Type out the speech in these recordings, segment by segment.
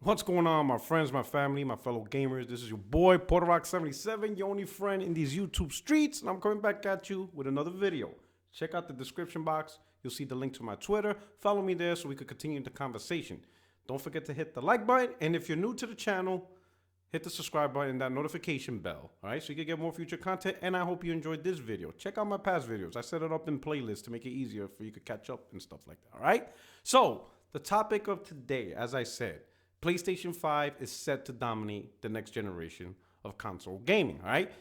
What's going on, my friends, my family, my fellow gamers? This is your boy, Puerto Rock 77, your only friend in these YouTube streets, and I'm coming back at you with another video. Check out the description box. You'll see the link to my Twitter. Follow me there so we can continue the conversation. Don't forget to hit the like button, and if you're new to the channel, hit the subscribe button and that notification bell, all right? So you can get more future content, and I hope you enjoyed this video. Check out my past videos. I set it up in playlists to make it easier for you to catch up and stuff like that, all right? So the topic of today, as I said, PlayStation 5 is set to dominate the next generation of console gaming, all right?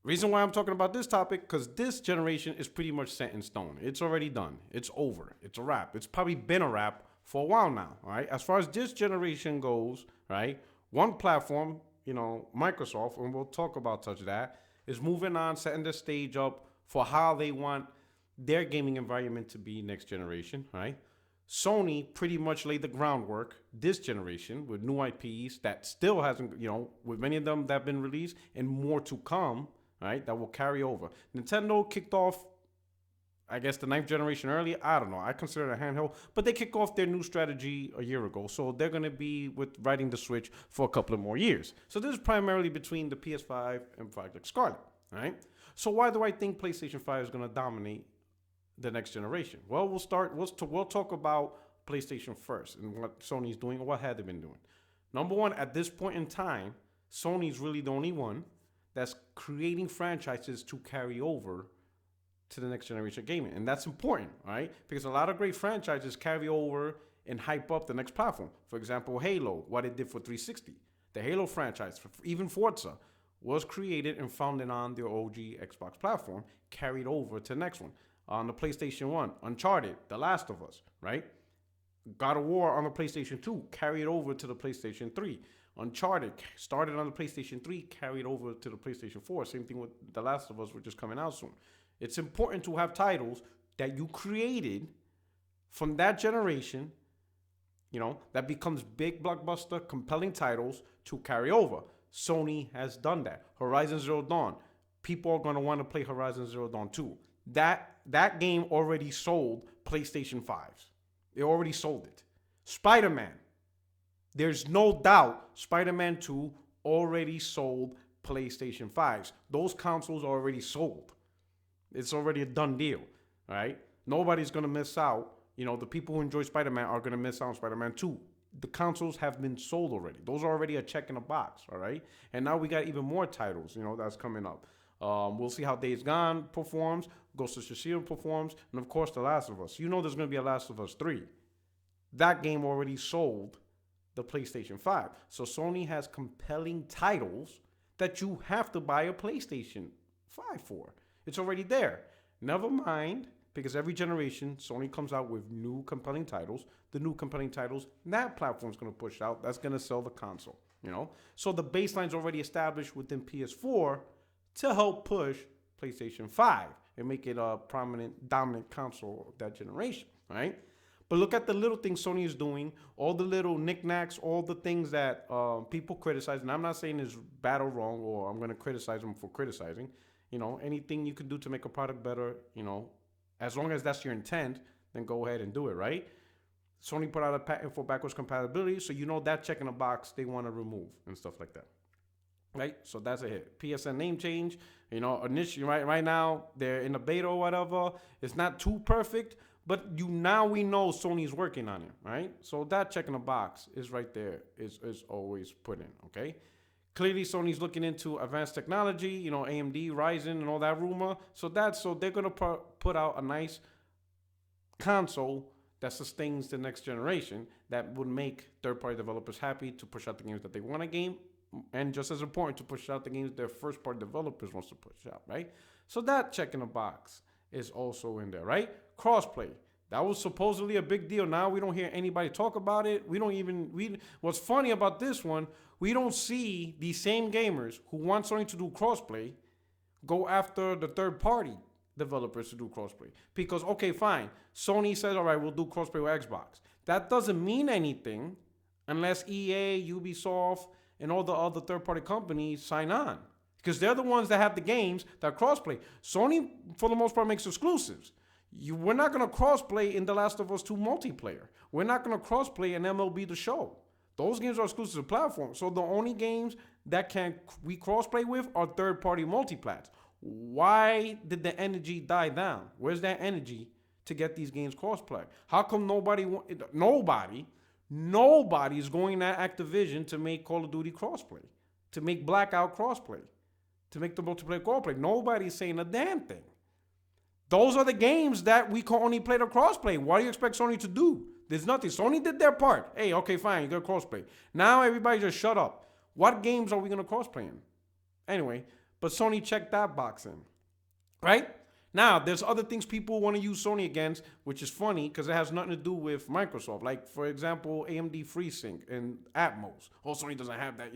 Reason why I'm talking about this topic, because this generation is pretty much set in stone. It's already done. It's over. It's a wrap. It's probably been a wrap for a while now, all right? As far as this generation goes, right, one platform, Microsoft, and we'll talk about that, is moving on, setting the stage up for how they want their gaming environment to be next generation, right? Sony pretty much laid the groundwork this generation with new IPs that still hasn't, with many of them that have been released and more to come, right, that will carry over. Nintendo kicked off, I guess, the 9th generation early. I don't know. I consider it a handheld, but they kicked off their new strategy a year ago. So they're going to be riding the Switch for a couple of more years. So this is primarily between the PS5 and Project Scarlet, right? So why do I think PlayStation 5 is going to dominate the next generation? Well, we'll talk about PlayStation first and what Sony's doing and what have they been doing. Number one, at this point in time, Sony's really the only one that's creating franchises to carry over to the next generation of gaming. And that's important, right? Because a lot of great franchises carry over and hype up the next platform. For example, Halo, what it did for 360. The Halo franchise, even Forza, was created and founded on the OG Xbox platform, carried over to the next one. On the PlayStation 1, Uncharted, The Last of Us, right? God of War on the PlayStation 2, carried over to the PlayStation 3. Uncharted started on the PlayStation 3, carried over to the PlayStation 4. Same thing with The Last of Us, which is coming out soon. It's important to have titles that you created from that generation, that becomes big blockbuster, compelling titles to carry over. Sony has done that. Horizon Zero Dawn. People are going to want to play Horizon Zero Dawn 2. That game already sold PlayStation 5s. They already sold it. Spider-Man. There's no doubt Spider-Man 2 already sold PlayStation 5s. Those consoles are already sold. It's already a done deal, right? Nobody's going to miss out. The people who enjoy Spider-Man are going to miss out on Spider-Man 2. The consoles have been sold already. Those are already a check in a box, all right? And now we got even more titles, that's coming up. We'll see how Days Gone performs, Ghost of Tsushima performs, and of course The Last of Us. There's going to be a Last of Us 3. That game already sold the PlayStation 5. So Sony has compelling titles that you have to buy a PlayStation 5 for. It's already there. Never mind, because every generation Sony comes out with new compelling titles. The new compelling titles, that platform's going to push out. That's going to sell the console, So the baseline's already established within PS4 to help push PlayStation 5 and make it a prominent, dominant console of that generation, right? But look at the little things Sony is doing, all the little knickknacks, all the things that people criticize. And I'm not saying it's bad or wrong, or I'm going to criticize them for criticizing. Anything you could do to make a product better, as long as that's your intent, then go ahead and do it, right? Sony put out a patent for backwards compatibility, so that check in a box they want to remove and stuff like that. Right, so that's a hit. PSN name change, initially, right now they're in a beta or whatever. It's not too perfect, but now we know Sony's working on it, right? So that check in the box is right there, is always put in, okay? Clearly, Sony's looking into advanced technology, AMD, Ryzen, and all that rumor. So they're gonna put out a nice console that sustains the next generation, that would make third-party developers happy to push out the games that they want to game. And just as important, to push out the games their first-party developers wants to push out, right? So that check in the box is also in there, right? Crossplay. That was supposedly a big deal. Now we don't hear anybody talk about it. What's funny about this one, we don't see these same gamers who want Sony to do crossplay go after the third-party developers to do crossplay. Because, okay, fine. Sony says, all right, we'll do crossplay with Xbox. That doesn't mean anything unless EA, Ubisoft, and all the other third-party companies sign on. Because they're the ones that have the games that crossplay. Sony, for the most part, makes exclusives. We're not going to crossplay in The Last of Us 2 multiplayer. We're not going to crossplay in MLB The Show. Those games are exclusive to platforms. So the only games that we crossplay with are third-party multiplats. Why did the energy die down? Where's that energy to get these games crossplay? How come nobody is going at Activision to make Call of Duty crossplay, to make Blackout crossplay, to make the multiplayer crossplay? Nobody's saying a damn thing. Those are the games that we can only play the crossplay. What do you expect Sony to do? There's nothing. Sony did their part. Hey, okay, fine, you got crossplay. Now everybody just shut up. What games are we gonna crossplay in? Anyway, but Sony checked that box in, right? Now, there's other things people want to use Sony against, which is funny because it has nothing to do with Microsoft. Like, for example, AMD FreeSync and Atmos. Oh, Sony doesn't have that,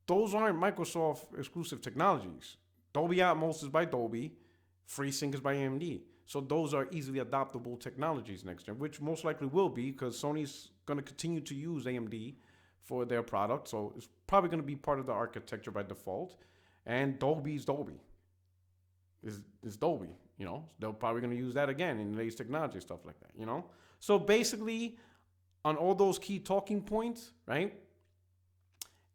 Those aren't Microsoft exclusive technologies. Dolby Atmos is by Dolby. FreeSync is by AMD. So those are easily adoptable technologies next gen, which most likely will be because Sony's going to continue to use AMD for their product. So it's probably going to be part of the architecture by default. And Dolby is Dolby. Is Dolby, They're probably going to use that again in the latest technology, stuff like that, So basically, on all those key talking points, right?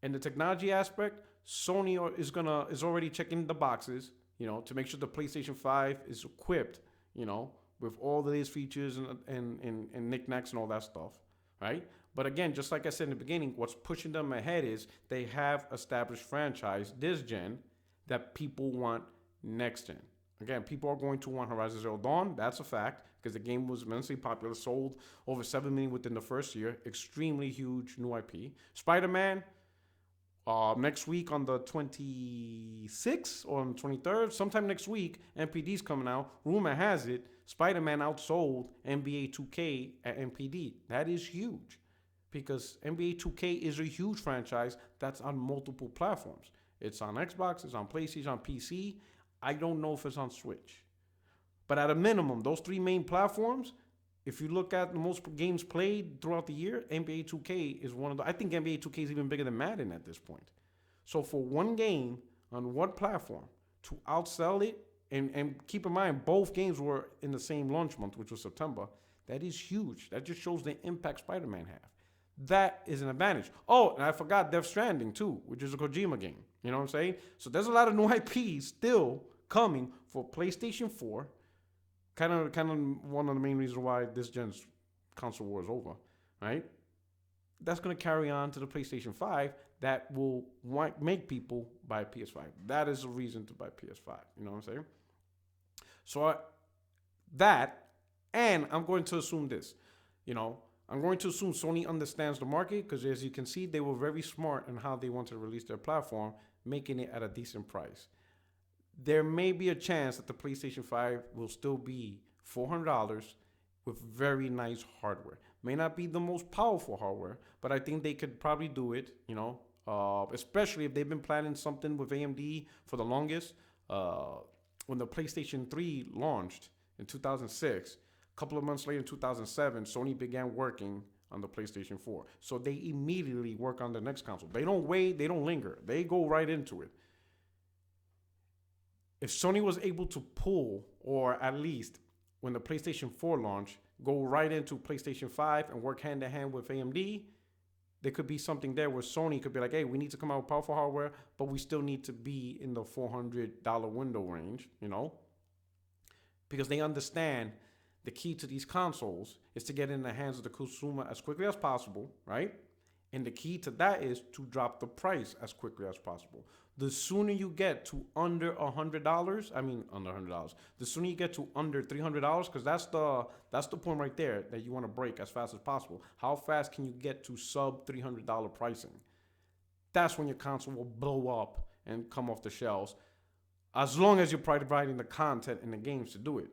In the technology aspect, Sony is already checking the boxes, to make sure the PlayStation 5 is equipped, with all the latest features and knickknacks and all that stuff, right? But again, just like I said in the beginning, what's pushing them ahead is they have established franchise this gen that people want next gen. Again, people are going to want Horizon Zero Dawn. That's a fact because the game was immensely popular, sold over 7 million within the first year. Extremely huge new IP. Spider-Man, next week on the 26th or on the 23rd, sometime next week, NPD's coming out. Rumor has it, Spider-Man outsold NBA 2K at NPD. That is huge because NBA 2K is a huge franchise that's on multiple platforms. It's on Xbox, it's on PlayStation, on PC. I don't know if it's on Switch. But at a minimum, those three main platforms, if you look at the most games played throughout the year, NBA 2K is one of the... I think NBA 2K is even bigger than Madden at this point. So for one game on one platform to outsell it, and keep in mind, both games were in the same launch month, which was September, that is huge. That just shows the impact Spider-Man have. That is an advantage. Oh, and I forgot Death Stranding too, which is a Kojima game. You know what I'm saying? So there's a lot of new IPs still coming for PlayStation 4. Kind of one of the main reasons why this gen's console war is over, right? That's going to carry on to the PlayStation 5 that will make people buy PS5. That is a reason to buy PS5. You know what I'm saying? So and I'm going to assume this, I'm going to assume Sony understands the market because as you can see, they were very smart in how they wanted to release their platform, making it at a decent price. There may be a chance that the PlayStation 5 will still be $400 with very nice hardware. May not be the most powerful hardware, but I think they could probably do it, especially if they've been planning something with AMD for the longest. When the PlayStation 3 launched in 2006, a couple of months later in 2007, Sony began working on the PlayStation 4. So they immediately work on the next console. They don't wait, they don't linger. They go right into it. If Sony was able to pull, or at least when the PlayStation 4 launched, go right into PlayStation 5 and work hand in hand with AMD, there could be something there where Sony could be like, hey, we need to come out with powerful hardware, but we still need to be in the $400 window range, because they understand the key to these consoles is to get in the hands of the consumer as quickly as possible, right? And the key to that is to drop the price as quickly as possible. The sooner you get to under $100, the sooner you get to under $300, because that's the point right there that you want to break as fast as possible. How fast can you get to sub $300 pricing? That's when your console will blow up and come off the shelves, as long as you're providing the content and the games to do it,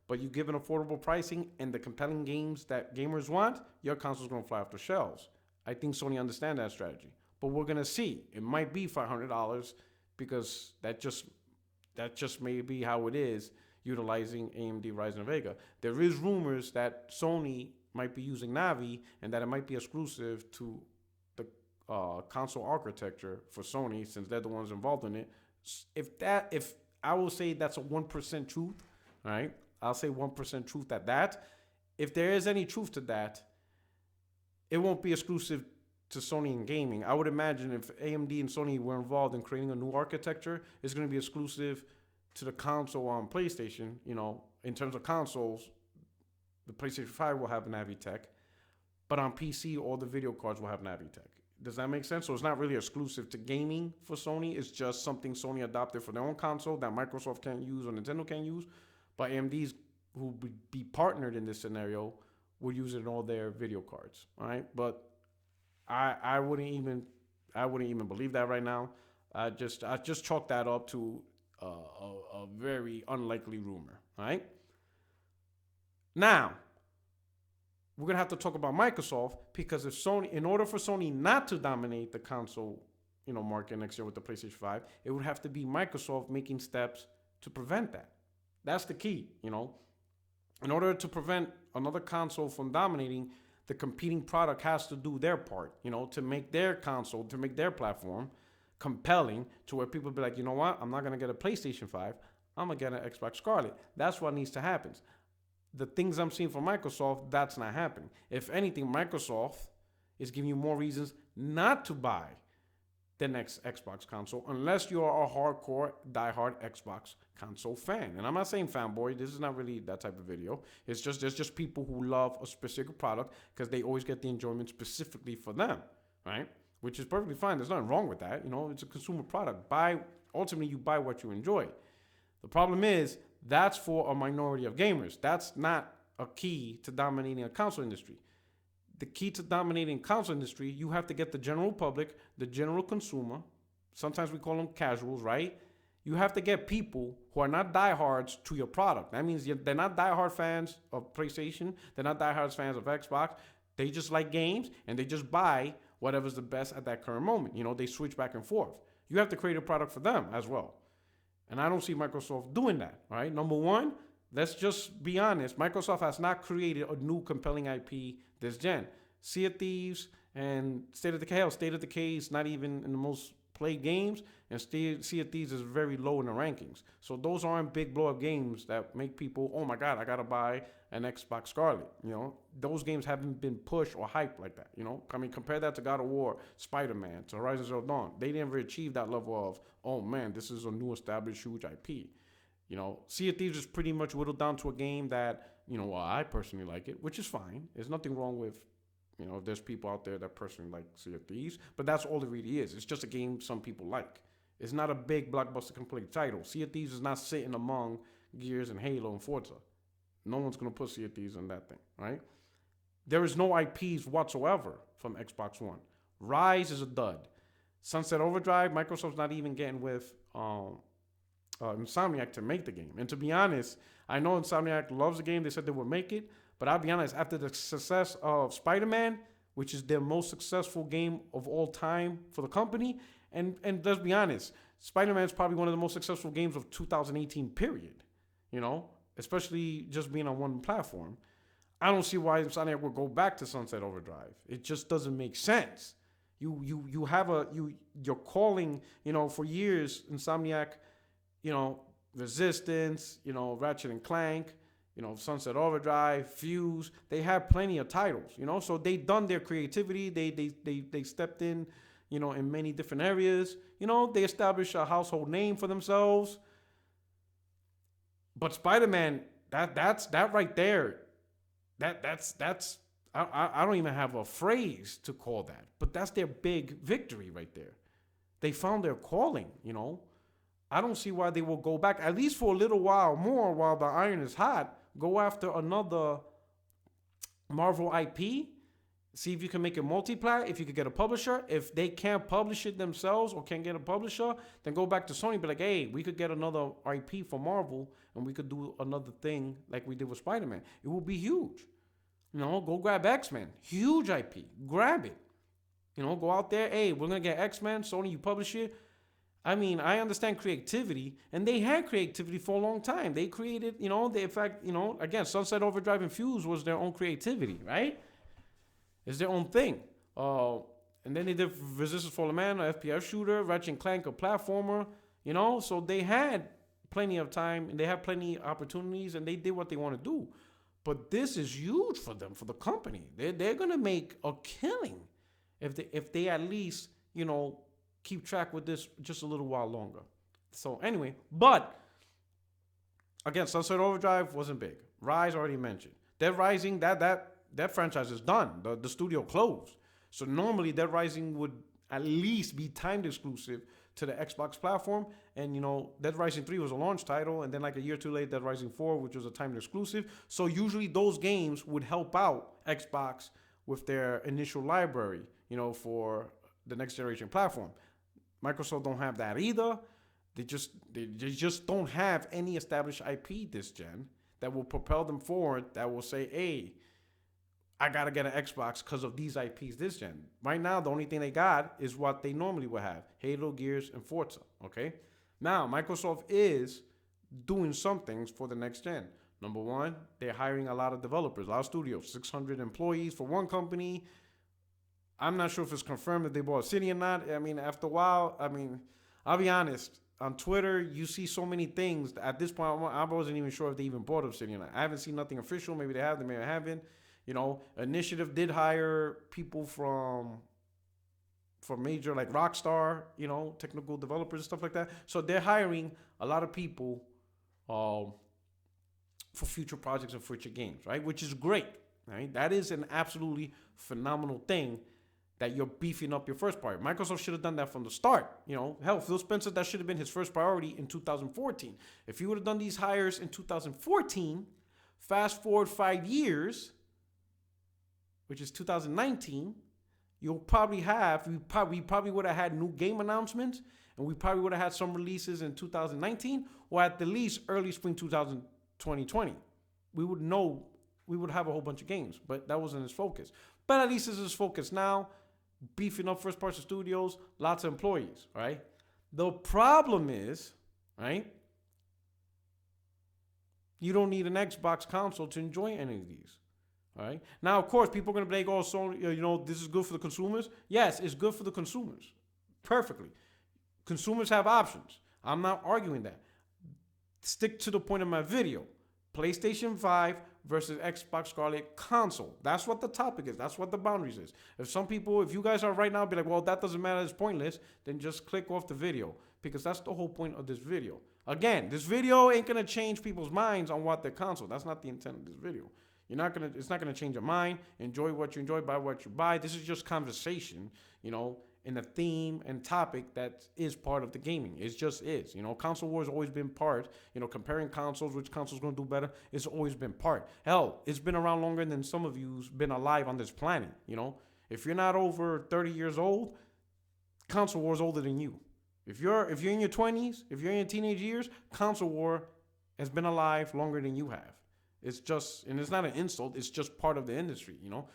But you give an affordable pricing and the compelling games that gamers want, your console's going to fly off the shelves. I think Sony understands that strategy. But we're going to see. It might be $500 because that just may be how it is utilizing AMD Ryzen Vega. There is rumors that Sony might be using Navi and that it might be exclusive to the console architecture for Sony since they're the ones involved in it. If I will say that's a 1% truth, right? I'll say 1% truth at that. If there is any truth to that, it won't be exclusive to Sony in gaming. I would imagine if AMD and Sony were involved in creating a new architecture, it's going to be exclusive to the console on PlayStation. You know, in terms of consoles, the PlayStation 5 will have Navitech, but on PC, all the video cards will have Navitech. Does that make sense? So it's not really exclusive to gaming for Sony. It's just something Sony adopted for their own console that Microsoft can't use or Nintendo can't use. But AMD's, who would be partnered in this scenario, will use it in all their video cards. All right, but I wouldn't even believe that right now. I just chalk that up to a very unlikely rumor. All right. Now we're gonna have to talk about Microsoft, because if Sony, in order for Sony not to dominate the console, market next year with the PlayStation 5, it would have to be Microsoft making steps to prevent that. That's the key. In order to prevent another console from dominating, the competing product has to do their part, to make their console, to make their platform compelling to where people be like, you know what, I'm not going to get a PlayStation 5, I'm going to get an Xbox Scarlet. That's what needs to happen. The things I'm seeing from Microsoft, that's not happening. If anything, Microsoft is giving you more reasons not to buy the next Xbox console unless you are a hardcore, diehard Xbox console fan. And I'm not saying fanboy. This is not really that type of video. It's just, there's just people who love a specific product because they always get the enjoyment specifically for them, right? Which is perfectly fine. There's nothing wrong with that. It's a consumer product. Ultimately, you buy what you enjoy. The problem is that's for a minority of gamers. That's not a key to dominating a console industry. The key to dominating console industry, you have to get the general public, the general consumer. Sometimes we call them casuals, right? You have to get people who are not diehards to your product. That means they're not diehard fans of PlayStation. They're not diehard fans of Xbox. They just like games, and they just buy whatever's the best at that current moment. They switch back and forth. You have to create a product for them as well. And I don't see Microsoft doing that, right? Number one, let's just be honest. Microsoft has not created a new compelling IP this gen. Sea of Thieves and State of Decay is not even in the most played games, and Sea of Thieves is very low in the rankings. So those aren't big blow-up games that make people, oh my God, I gotta buy an Xbox Scarlet. Those games haven't been pushed or hyped like that. Compare that to God of War, Spider-Man, to Horizon Zero Dawn. They never achieved that level of, oh man, this is a new established huge IP. Sea of Thieves is pretty much whittled down to a game that, I personally like it, which is fine. There's nothing wrong with, if there's people out there that personally like Sea of Thieves, but that's all it really is. It's just a game some people like. It's not a big blockbuster complete title. Sea of Thieves is not sitting among Gears and Halo and Forza. No one's going to put Sea of Thieves in that thing, right? There is no IPs whatsoever from Xbox One. Rise is a dud. Sunset Overdrive, Microsoft's not even getting with Insomniac to make the game. And to be honest, I know Insomniac loves the game. They said they would make it. But I'll be honest, after the success of Spider-Man, which is their most successful game of all time for the company, and let's be honest, Spider-Man is probably one of the most successful games of 2018, period. Especially just being on one platform. I don't see why Insomniac would go back to Sunset Overdrive. It just doesn't make sense. You're calling, for years, Insomniac, Resistance, Ratchet and Clank, Sunset Overdrive, Fuse. They have plenty of titles, so they done their creativity. They stepped in, in many different areas. They established a household name for themselves. But Spider-Man, that's right there. That's I don't even have a phrase to call that, but that's their big victory right there. They found their calling, I don't see why they will go back, at least for a little while more, while the iron is hot, go after another Marvel IP, see if you can make it multiplat, if you could get a publisher. If they can't publish it themselves or can't get a publisher, then go back to Sony and be like, hey, we could get another IP for Marvel and we could do another thing like we did with Spider-Man. It will be huge. Go grab X-Men. Huge IP. Grab it. Go out there. Hey, we're going to get X-Men. Sony, you publish it. I understand creativity, and they had creativity for a long time. They created, in fact, again, Sunset Overdrive and Fuse was their own creativity, right? It's their own thing. And then they did Resistance Fallen Man, an FPS shooter, Ratchet and Clank, a platformer, so they had plenty of time, and they had plenty of opportunities, and they did what they want to do. But this is huge for them, for the company. They're gonna make a killing if they at least, keep track with this just a little while longer. So anyway, but again, Sunset Overdrive wasn't big. Rise already mentioned. Dead Rising, that franchise is done. The studio closed. So normally Dead Rising would at least be timed exclusive to the Xbox platform. And Dead Rising 3 was a launch title, and then like a year too late, Dead Rising 4, which was a timed exclusive. So usually those games would help out Xbox with their initial library, for the next generation platform. Microsoft don't have that either. They just don't have any established IP this gen that will propel them forward, that will say, hey, I got to get an Xbox because of these IPs this gen. Right now, the only thing they got is what they normally would have: Halo, Gears, and Forza, okay? Now, Microsoft is doing some things for the next gen. Number one, they're hiring a lot of developers, a lot of studios, 600 employees for one company. I'm not sure if it's confirmed that they bought City or not. I mean, after a while, I'll be honest. On Twitter, you see so many things. At this point, I wasn't even sure if they even bought Obsidian. I haven't seen nothing official. Maybe they have, they maybe haven't. Initiative did hire people from major like Rockstar, technical developers and stuff like that. So they're hiring a lot of people for future projects and future games, right? Which is great, right? That is an absolutely phenomenal thing, that you're beefing up your first party. Microsoft should have done that from the start. Hell, Phil Spencer, that should have been his first priority in 2014. If he would have done these hires in 2014, fast forward 5 years, which is 2019, we probably would have had new game announcements, and we probably would have had some releases in 2019, or at the least early spring 2020. We would have a whole bunch of games, but that wasn't his focus. But at least this is his focus now, beefing up first party studios, lots of employees, right? The problem is, right, you don't need an Xbox console to enjoy any of these. All right. Now, of course, people are going to be like, oh, Sony, this is good for the consumers. Yes, it's good for the consumers. Perfectly. Consumers have options. I'm not arguing that. Stick to the point of my video. PlayStation 5 versus Xbox Scarlet console. That's what the topic is. That's what the boundaries is. If you guys are right now be like, well, that doesn't matter, it's pointless, then just click off the video, because that's the whole point of this video. Again, this video ain't going to change people's minds on what their console. That's not the intent of this video. It's not gonna change your mind. Enjoy what you enjoy, buy what you buy. This is just conversation, in a theme and topic that is part of the gaming. It just is. Console wars always been part. Comparing consoles, which console's gonna do better, it's always been part. Hell, it's been around longer than some of you's been alive on this planet. If you're not over 30 years old, console war's older than you. If you're in your 20s, if you're in your teenage years, console war has been alive longer than you have. It's just, and it's not an insult, it's just part of the industry, You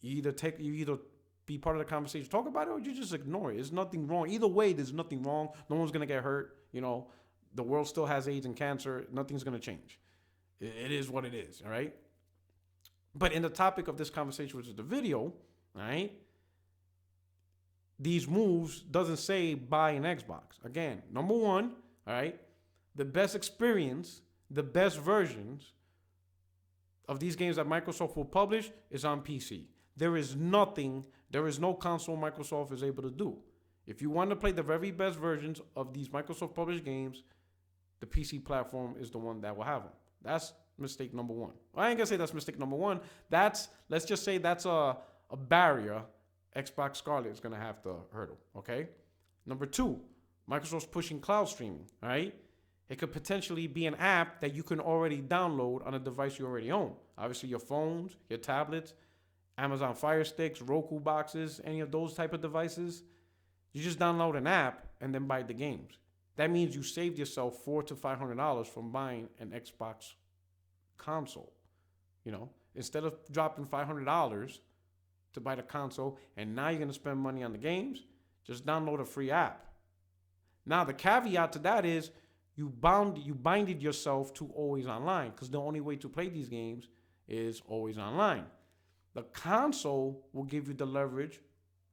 either be part of the conversation, talk about it, or you just ignore it. There's nothing wrong. Either way, there's nothing wrong. No one's going to get hurt. The world still has AIDS and cancer. Nothing's going to change. It is what it is, all right? But in the topic of this conversation, which is the video, all right, these moves doesn't say buy an Xbox. Again, number one, all right, the best experience, the best versions of these games that Microsoft will publish is on PC. There is no console Microsoft is able to do. If you want to play the very best versions of these Microsoft published games, the PC platform is the one that will have them. That's mistake number one. Well, I ain't gonna say that's mistake number one. Let's just say that's a barrier Xbox Scarlet is gonna have to hurdle, okay? Number two, Microsoft's pushing cloud streaming, all right? It could potentially be an app that you can already download on a device you already own. Obviously, your phones, your tablets, Amazon Fire Sticks, Roku boxes, any of those type of devices. You just download an app and then buy the games. That means you saved yourself $400 to $500 from buying an Xbox console. Instead of dropping $500 to buy the console, and now you're going to spend money on the games, just download a free app. Now, the caveat to that is, you binded yourself to always online, because the only way to play these games is always online. The console will give you the leverage,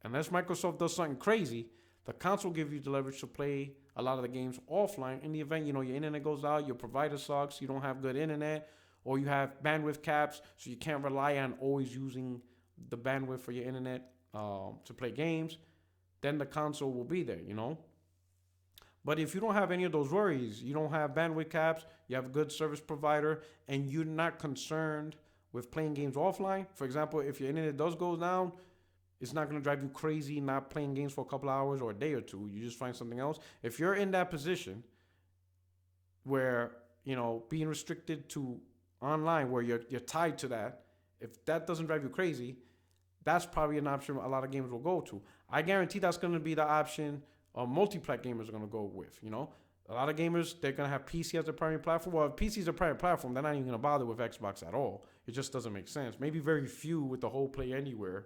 unless Microsoft does something crazy, the console will give you the leverage to play a lot of the games offline in the event, your internet goes out, your provider sucks, you don't have good internet, or you have bandwidth caps, so you can't rely on always using the bandwidth for your internet to play games, then the console will be there, you know? But if you don't have any of those worries, you don't have bandwidth caps, you have a good service provider, and you're not concerned with playing games offline. For example, if your internet does go down, it's not going to drive you crazy not playing games for a couple hours or a day or two. You just find something else. If you're in that position where, you know, being restricted to online, where you're tied to that, if that doesn't drive you crazy, that's probably an option a lot of gamers will go to. I guarantee that's going to be the option multi-plat gamers are going to go with, you know. A lot of gamers, they're going to have PC as their primary platform. Well, if PC is a primary platform, they're not even going to bother with Xbox at all. It just doesn't make sense. Maybe very few with the whole play anywhere.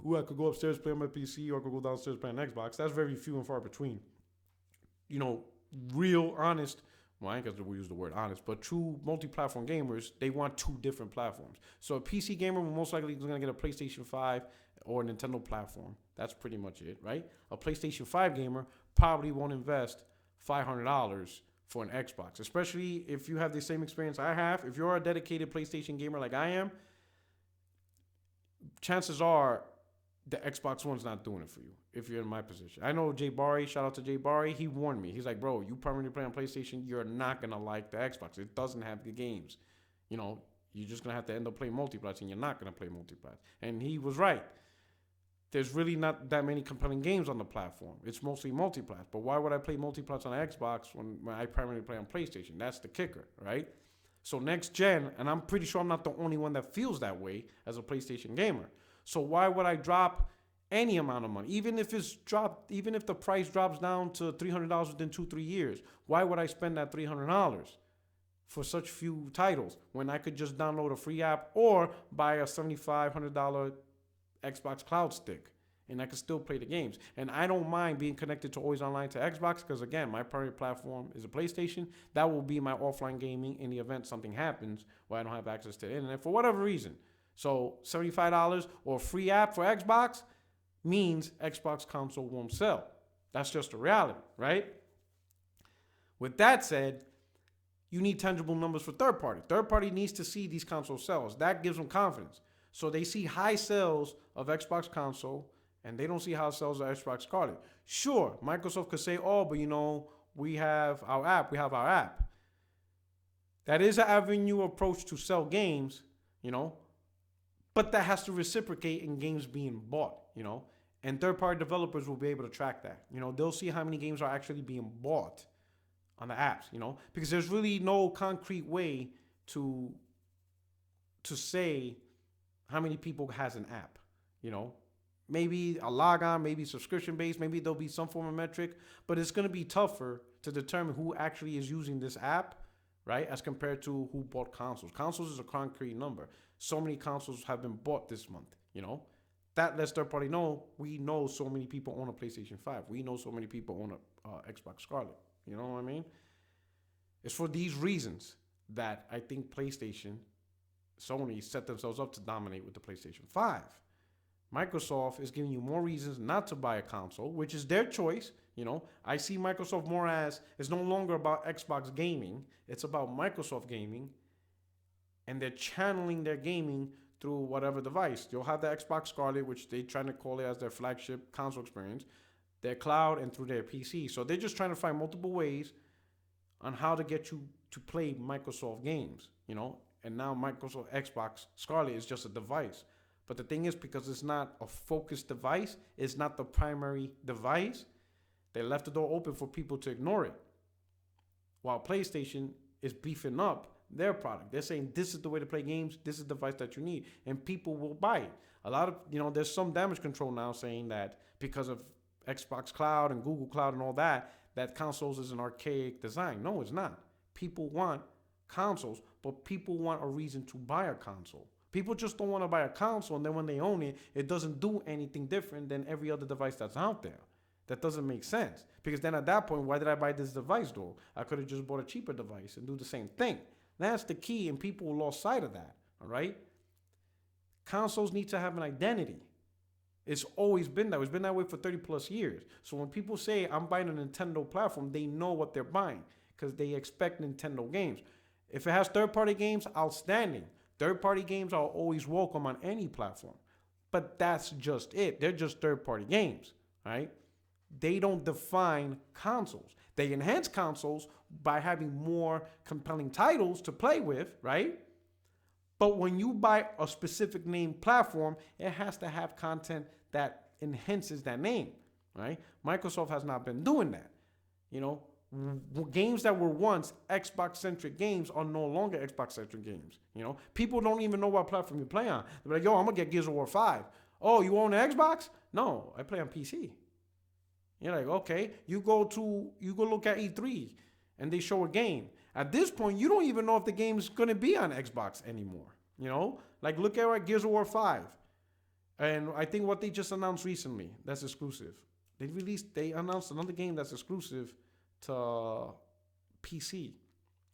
Ooh, I could go upstairs, play on my PC, or I could go downstairs, play on Xbox. That's very few and far between. You know, real, honest, well, I ain't gonna use the word honest, but true multi-platform gamers, they want two different platforms. So a PC gamer will most likely is going to get a PlayStation 5 or a Nintendo platform. That's pretty much it, right? A PlayStation 5 gamer probably won't invest $500 for an Xbox, especially if you have the same experience I have. If you're a dedicated PlayStation gamer like I am, chances are the Xbox One's not doing it for you if you're in my position. I know Jay Barry, shout out to Jay Barry, he warned me. He's like, bro, you permanently play on PlayStation, you're not going to like the Xbox. It doesn't have the games. You know, you're just going to have to end up playing multiplats, and you're not going to play multiplats. And he was right. There's really not that many compelling games on the platform. It's mostly multiplats. But why would I play multiplats on Xbox when I primarily play on PlayStation? That's the kicker, right? So next gen, and I'm pretty sure I'm not the only one that feels that way as a PlayStation gamer. So why would I drop any amount of money, even if the price drops down to $300 within 2-3 years? Why would I spend that $300 for such few titles when I could just download a free app or buy a $7,500 Xbox Cloud stick and I could still play the games? And I don't mind being connected to always online to Xbox because, again, my primary platform is a PlayStation. That will be my offline gaming in the event something happens where I don't have access to the internet for whatever reason. So $75 or free app for Xbox means Xbox console won't sell. That's just a reality, right? With that said, you need tangible numbers for third party. Third party needs to see these console sales. That gives them confidence. So they see high sales of Xbox console and they don't see high sales of Xbox Scarlet. Sure, Microsoft could say, oh, but you know, we have our app. That is an avenue approach to sell games, you know, but that has to reciprocate in games being bought, you know, and third-party developers will be able to track that. You know, they'll see how many games are actually being bought on the apps, you know, because there's really no concrete way to say how many people has an app, you know. Maybe a logon, maybe subscription-based, maybe there'll be some form of metric, but it's going to be tougher to determine who actually is using this app, right, as compared to who bought consoles. Consoles is a concrete number. So many consoles have been bought this month, you know. That lets third party know, we know so many people own a PlayStation 5. We know so many people own a Xbox Scarlet. You know what I mean? It's for these reasons that I think Sony set themselves up to dominate with the PlayStation 5. Microsoft is giving you more reasons not to buy a console, which is their choice. You know, I see Microsoft more as it's no longer about Xbox gaming. It's about Microsoft gaming, and they're channeling their gaming through whatever device. You'll have the Xbox Scarlet, which they're trying to call it as their flagship console experience, their cloud, and through their PC. So they're just trying to find multiple ways on how to get you to play Microsoft games, you know. And now Microsoft Xbox Scarlet is just a device. But the thing is, because it's not a focused device, it's not the primary device, they left the door open for people to ignore it. While PlayStation is beefing up their product. They're saying this is the way to play games, this is the device that you need, and people will buy it. A lot of, you know, there's some damage control now saying that because of Xbox Cloud and Google Cloud and all that, that consoles is an archaic design. No, it's not. People want consoles, but people want a reason to buy a console. People just don't want to buy a console, and then when they own it, it doesn't do anything different than every other device that's out there. That doesn't make sense. Because then at that point, why did I buy this device though? I could have just bought a cheaper device and do the same thing. That's the key, and people lost sight of that, all right? Consoles need to have an identity. It's always been that way. It's been that way for 30 plus years. So when people say, I'm buying a Nintendo platform, they know what they're buying because they expect Nintendo games. If it has third-party games, outstanding. Third-party games are always welcome on any platform. But that's just it. They're just third-party games, right? They don't define consoles. They enhance consoles by having more compelling titles to play with, right? But when you buy a specific name platform, it has to have content that enhances that name, right? Microsoft has not been doing that. You know, games that were once Xbox-centric games are no longer Xbox-centric games. You know, people don't even know what platform you play on. They're like, yo, I'm gonna get Gears of War 5. Oh, you own an Xbox? No, I play on PC. You're like, okay. You go look at E3 and they show a game. At this point, you don't even know if the game's gonna be on Xbox anymore. You know, like look at Gears of War 5. And I think what they just announced recently, that's exclusive. They announced another game that's exclusive to PC.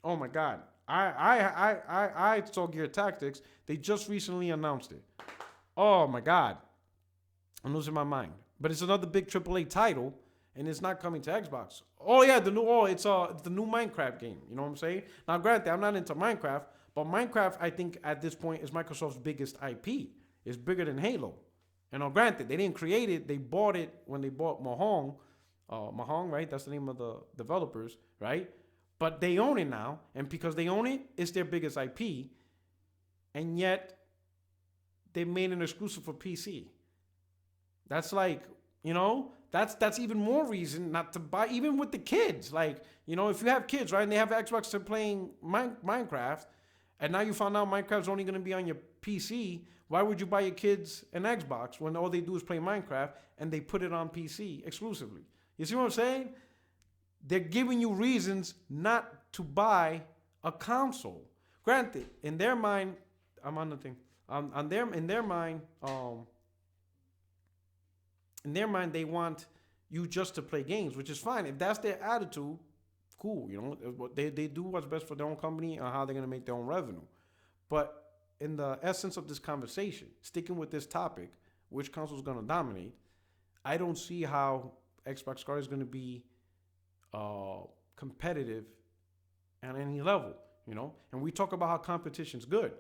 Oh my God. I saw Gear Tactics. They just recently announced it. Oh my God. I'm losing my mind. But it's another big AAA title, and it's not coming to Xbox. Oh yeah, it's the new Minecraft game. You know what I'm saying? Now granted, I'm not into Minecraft, but Minecraft I think at this point is Microsoft's biggest IP. It's bigger than Halo. And now granted, they didn't create it, they bought it when they bought Mahjong. Mahjong, right? That's the name of the developers, right? But they own it now, and because they own it, it's their biggest IP. And yet, they made an exclusive for PC. That's like, you know, that's even more reason not to buy, even with the kids. Like, you know, if you have kids, right, and they have Xbox, they're playing Minecraft, and now you found out Minecraft's only going to be on your PC, why would you buy your kids an Xbox when all they do is play Minecraft and they put it on PC exclusively? You see what I'm saying? They're giving you reasons not to buy a console. Granted, in their mind, I'm on the thing. In their mind, they want you just to play games, which is fine. If that's their attitude, cool. You know, they do what's best for their own company and how they're gonna make their own revenue. But in the essence of this conversation, sticking with this topic, which console is gonna dominate, I don't see how Xbox Scarlet is gonna be competitive at any level. You know, and we talk about how competition's good.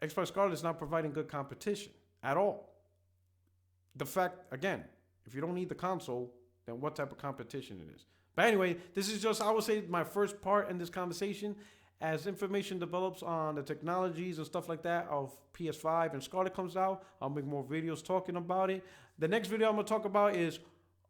Xbox Scarlet is not providing good competition at all. The fact, again, if you don't need the console, then what type of competition it is. But anyway, this is just, I would say, my first part in this conversation. As information develops on the technologies and stuff like that of PS5 and Scarlet comes out, I'll make more videos talking about it. The next video I'm going to talk about is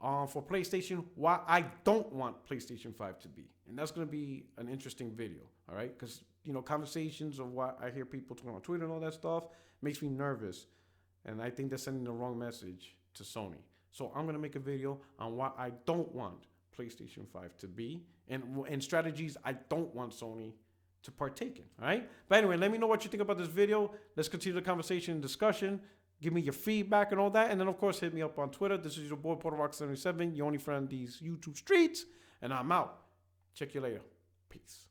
for PlayStation, why I don't want PlayStation 5 to be. And that's going to be an interesting video, all right? Because, you know, conversations of what I hear people talking on Twitter and all that stuff makes me nervous. And I think they're sending the wrong message to Sony. So I'm going to make a video on why I don't want PlayStation 5 to be and strategies I don't want Sony to partake in, all right? But anyway, let me know what you think about this video. Let's continue the conversation and discussion. Give me your feedback and all that. And then, of course, hit me up on Twitter. This is your boy, PorterRock77, your only friend in these YouTube streets. And I'm out. Check you later. Peace.